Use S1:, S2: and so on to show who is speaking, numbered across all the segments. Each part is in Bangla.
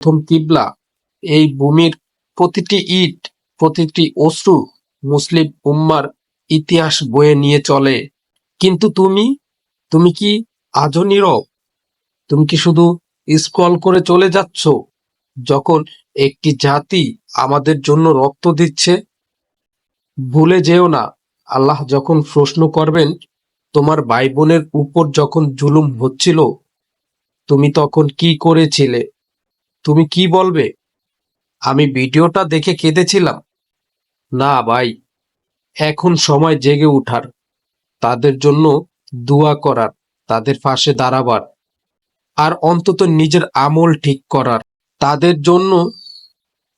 S1: প্রথম কিবলা। এই ভূমির প্রতিটি ইট, প্রতিটি অশ্রু মুসলিম উম্মার ইতিহাস বয়ে নিয়ে চলে। কিন্তু তুমি কি আজও নীরব? তুমি কি শুধু স্ক্রল করে চলে যাচ্ছ যখন একটি জাতি আমাদের জন্য রক্ত দিচ্ছে? ভুলে যেও না, আল্লাহ যখন প্রশ্ন করবেন তোমার ভাই বোনের উপর যখন জুলুম হচ্ছিল, তুমি তখন কি করেছিলে? তুমি কি বলবে? আমি ভিডিওটা দেখে কেঁদেছিলাম? না ভাই, এখন সময় জেগে উঠার, তাদের জন্য দোয়া করার, তাদের পাশে দাঁড়াবার, আর অন্তত নিজের আমল ঠিক করার। তাদের জন্য,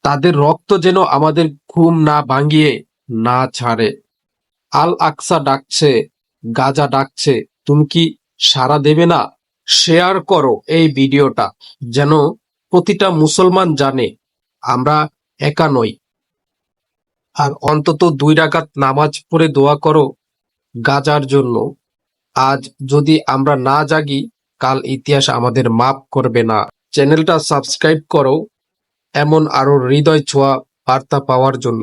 S1: তাদের রক্ত যেন আমাদের ঘুম না ভাঙিয়ে না ছাড়ে। আল আকসা ডাকছে, গাজা ডাকছে, তুমি কি সাড়া দেবে না? শেয়ার করো এই ভিডিওটা, যেন প্রতিটা মুসলমান জানে আমরা একা নই। আর অন্তত 2 রাকাত নামাজ পড়ে দোয়া করো গাজার জন্য। আজ যদি আমরা না জাগি, কাল ইতিহাস আমাদের মাফ করবে না। চ্যানেলটা সাবস্ক্রাইব করো এমন আরো হৃদয় ছোঁয়া বার্তা পাওয়ার জন্য।